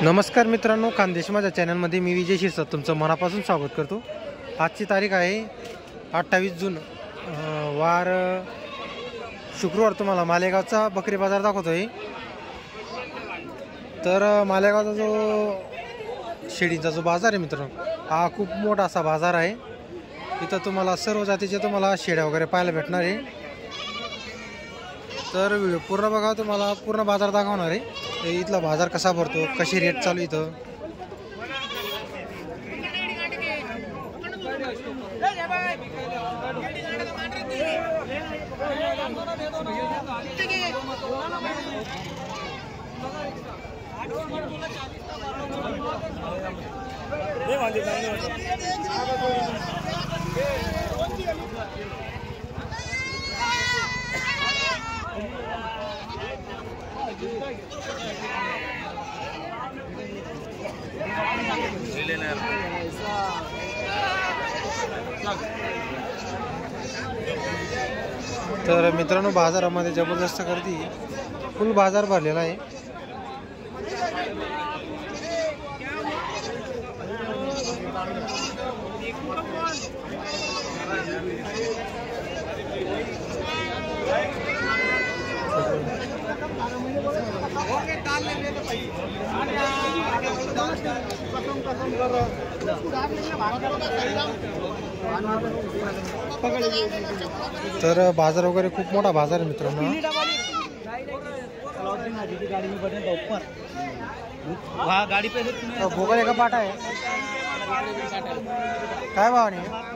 नमस्कार मित्रांनो, खानदेश माझ्या चॅनलमध्ये मी विजय शिरसाट तुमचं मनापासून स्वागत करतो। आजची तारीख आहे 28 जून, वार शुक्रवार। तुम्हाला मालेगावचा बकरी बाजार दाखवतोय। तर मालेगावचा जो शेळीचा जो बाजार आहे मित्रांनो, हा खूप मोठा असा बाजार आहे। इथं तुम्हाला सर्व जातीचे तुम्हाला शेळ्या वगैरे पाहायला भेटणार आहे। तर व्हिडिओ पूर्ण बघा, तुम्हाला पूर्ण बाजार दाखवणार आहे। इथला बाजार कसा भरतो, कशी रेट चालू इथं। तर मित्रांनो, बाजारामध्ये जबरदस्त गर्दी, फुल बाजार भरलेला आहे। तर बाजार वगैरे खूप मोठा बाजार आहे मित्रांनो। भोगळे का पाटा आहे, काय भावाने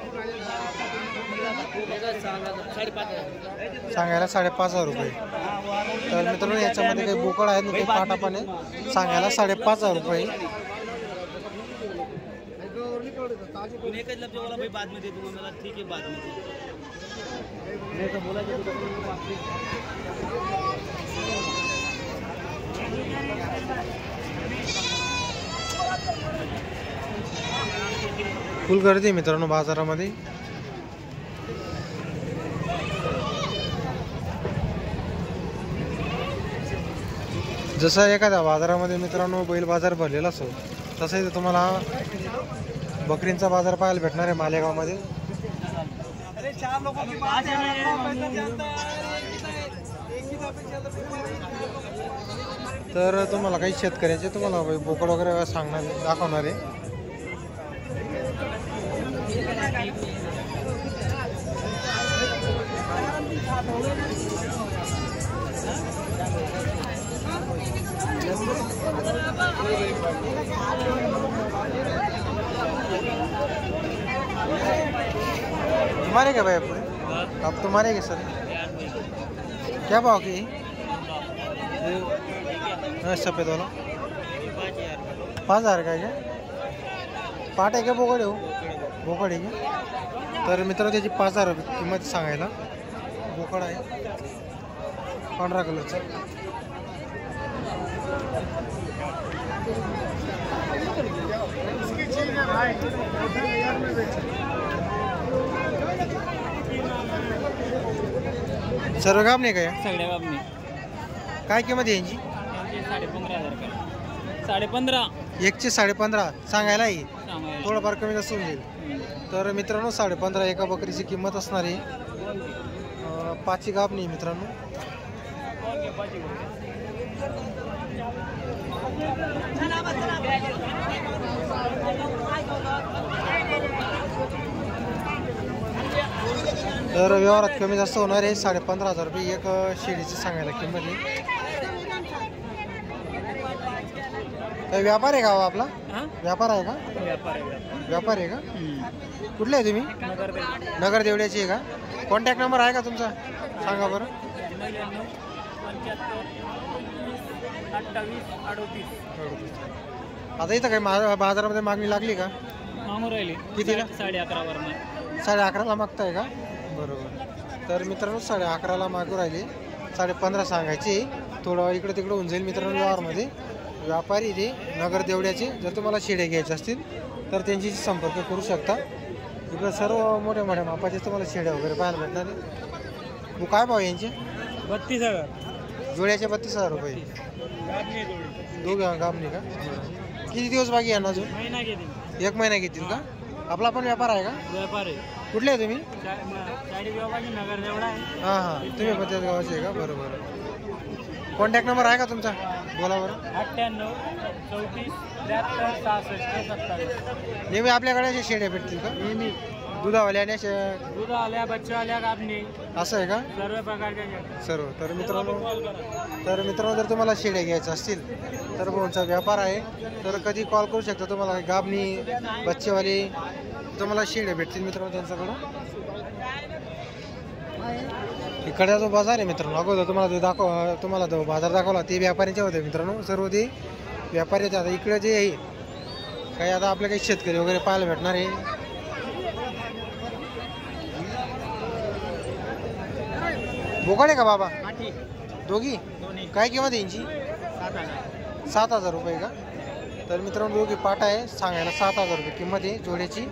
सांगायला 5,500 रुपये। तर मित्रांनो, याच्यामध्ये काही बोकड आहेत, काही पाटा पण आहे, सांगायला 5,500 रुपये। फुल गर्दी मित्रांनो बाजारामध्ये। जसं एखाद्या बाजारामध्ये मित्रांनो बैल बाजार भरलेला असो, तसं इथं तुम्हाला बकरींचा बाजार पाहायला भेटणार आहे मालेगावमध्ये। तर तुम्हाला काही शेतकऱ्याचे तुम्हाला बोकड वगैरे सांगणार दाखवणार आहे। मारेगा भाई आप तो मारेंगे सर। क्या भाव की सफेद वाला 5,000 का क्या पाट आहे का बोकड आहे? हो बोकड आहे का? तर मित्रांनो, त्याची 5,000 रुपये किंमत सांगायला। बोकड आहे पांढरा कलरचा। सर्व गाब नाही का या? सगळ्या गाबणी काय किंमत आहे यांची? 15,500 15.5 एकचे 15.5 सांगायला आहे, थोडंफार कमी जास्त होऊन जाईल। तर मित्रांनो, 15.5 एका बकरीची किंमत असणार आहे। 5ची गाब नाही मित्रांनो। तर व्यवहारात कमी जास्त होणार आहे। 15,500 रुपये एक शेळीची सांगायला किंमत आहे। काही व्यापार आहे का आपला? व्यापार आहे का? व्यापार आहे का? कुठले आहे तुम्ही? नगर देवड्याची आहे का? कॉन्टॅक्ट नंबर आहे का तुमचा? सांगा बरं। 2838. आता इथं काही बाजारामध्ये मागणी लागली का? मागून राहिली कितीला? 11.5 11.5 मागताय का? बरोबर। तर मित्रांनो, 11.5 मागू राहिली, 15.5 सांगायची। थोडं इकडे तिकडे होऊन जाईल मित्रांनो व्यवहारमध्ये। व्यापारी ते नगर देवड्याचे, जर तुम्हाला शेळ्या घ्यायच्या असतील तर त्यांची संपर्क करू शकता। इकडे सर्व मोठ्या मोठ्या मापाचे तुम्हाला शेळ्या वगैरे पाहायला भेटणार आहे। काय भाव यांचे? 32,000 जोड्याचे 32,000 रुपये। दोघं गाबणी का? किती दिवस बाकी आहे ना अजून? महिना घेतील. 1 महिना घेतील का? आपला पण व्यापार आहे का? व्यापार आहे. कुठले आहे तुम्ही? चाळी गावाची नगर देवडा आहे. हां हां, तुम्ही पण त्याच गावाचे आहे का? बरोबर. कॉन्टॅक्ट नंबर आहे का तुमचा? बोला बरं. 98 34 73 66 27. नेहमी आपल्याकडे असे शेड्या भेटतील का? नेहमी दुधावाले आणि असे दूध आल्या बच्चा आल्या कापणी असं आहे का? सर्व प्रकारच्या शेळ्या. सर्व. तर मित्रांनो जर तुम्हाला शेड्या घ्यायच्या असतील तर भाऊंचा व्यापार आहे, तर कधी कॉल करू शकता. तुम्हाला गाबणी बच्चेवाले तुम्हाला शेड्या भेटतील मित्रांनो त्यांच्याकडं. इकडचा जो बाजार आहे मित्रांनो, अगोदर तुम्हाला जो बाजार दाखवला ते व्यापाऱ्यांचे होते मित्रांनो. सर्व ते व्यापारी होते. आता इकडे जे आहे काही आता आपल्या काही शेतकरी वगैरे पाहायला भेटणार आहे. बोकाडे का बाबा? दोघी काय किंमत आहे यांची? 7,000 रुपये का? तर मित्रांनो दोघी पाट आहे, सांगायला 7,000 रुपये किंमत आहे जोड्याची.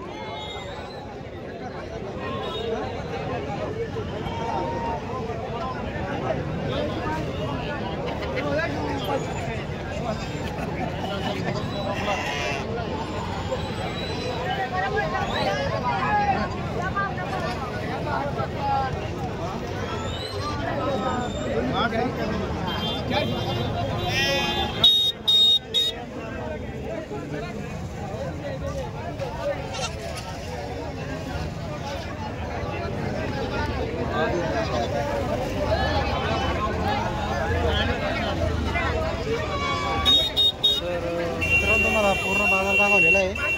तुम्हाला पूर्ण बाजार दाखवलेला आहे.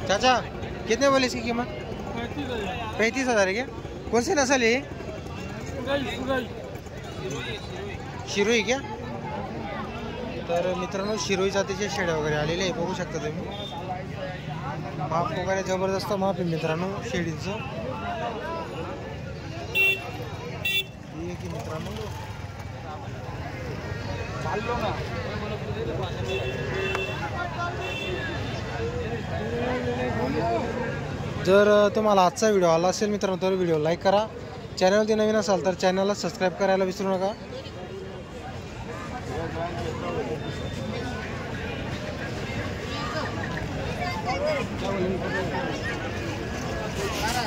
चाचा कितने बोले इसकी कीमत? 35,000 है क्या? कौन सी नस्ल है? शिरोई क्या? तर मित्रांनो शिरोई जातीचे शेड्या वगैरे आलेले आहे, बघू शकता तुम्ही. माप वगैरे जबरदस्त माप आहे मित्रांनो शेडीचं. ठीक आहे मित्रांनो. जर तुम्हाला आजचा व्हिडिओ आला असेल मित्रांनो तर व्हिडिओ लाईक करा. चॅनलवरती नवीन असाल तर चॅनलला सबस्क्राईब करायला विसरू नका.